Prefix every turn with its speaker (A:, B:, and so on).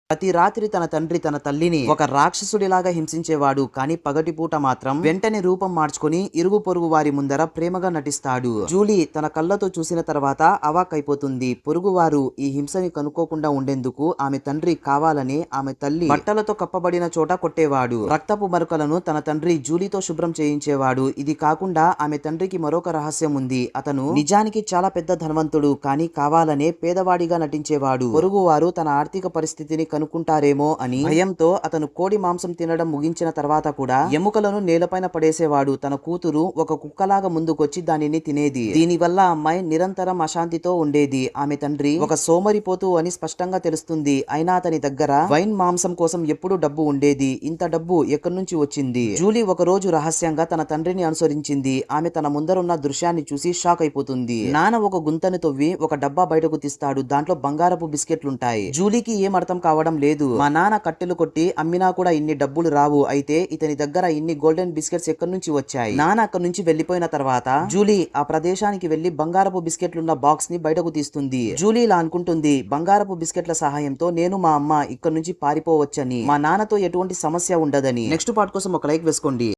A: ప్రతి రాత్రి తన తండ్రి తన తల్లిని ఒక రాక్షసుడిలాగా హింసించేవాడు. కానీ పగటిపూట మాత్రం వెంటనే రూపం మార్చుకుని ఇరుగు పొరుగు వారి ముందర ప్రేమగా నటిస్తాడు. జూలీ తన కళ్ళతో చూసిన తర్వాత అవాక్కైపోతుంది. పొరుగువారు ఈ హింసని కనుక్కోకుండా ఉండేందుకు ఆమె తండ్రి కావాలని ఆమె తల్లి బట్టలతో కప్పబడిన చోట కొట్టేవాడు. రక్తపు మరకలను తన తండ్రి జూలీతో శుభ్రం చేయించేవాడు. ఇది కాకుండా ఆమె తండ్రికి మరొక రహస్యం ఉంది. అతను నిజానికి చాలా పెద్ద ధనవంతుడు, కానీ కావాలనే పేదవాడిగా నటించేవాడు. పొరుగువారు తన ఆర్థిక పరిస్థితిని కనుక్కుంటారేమో అని భయంతో అతను కోడి మాంసం తినడం ముగించిన తర్వాత కూడా ఎముకలను నేలపైన పడేసేవాడు. తన కూతురు ఒక కుక్కలాగా ముందుకొచ్చి దానిని తినేది. దీనివల్ల అమ్మాయి నిరంతరం అశాంతితో ఉండేది. ఆమె తండ్రి ఒక సోమరిపోతు అని స్పష్టంగా తెలుస్తుంది. అయినా అతని దగ్గర వైన్ మాంసం కోసం ఎప్పుడూ డబ్బు ఉండేది. ఇంత డబ్బు ఎక్కడి నుంచి వచ్చింది? జూలీ ఒక రోజు రహస్యంగా తన తండ్రిని అనుసరించింది. ఆమె తన ముందరున్న దృశ్యాన్ని చూసి షాక్ అయిపోతుంది. నాన్న ఒక గుంతను తవ్వి ఒక డబ్బా బయటకు తీస్తాడు. దాంట్లో బంగారపు బిస్కెట్లుంటాయి. జూలీకి ఏం అర్థం కావడం లేదు. మా నాన్న కట్టెలు కొట్టి అమ్మినా కూడా ఇన్ని డబ్బులు రావు. అయితే ఇతని దగ్గర ఇన్ని గోల్డెన్ బిస్కెట్స్ ఎక్కడి నుంచి వచ్చాయి? నాన్న అక్కడి నుంచి వెళ్లిపోయిన తర్వాత జూలీ ఆ ప్రదేశానికి వెళ్లి బంగారపు బిస్కెట్లున్న బాక్స్ ని బయటకు తీస్తుంది. జూలీ ఇలా అనుకుంటుంది, బంగారపు బిస్కెట్ల సహాయంతో నేను మా అమ్మ ఇక్కడి నుంచి పారిపోవచ్చని, మా నాన్నతో ఎటువంటి సమస్య ఉండదని. నెక్స్ట్ పార్ట్ కోసం ఒక లైక్ వేసుకోండి.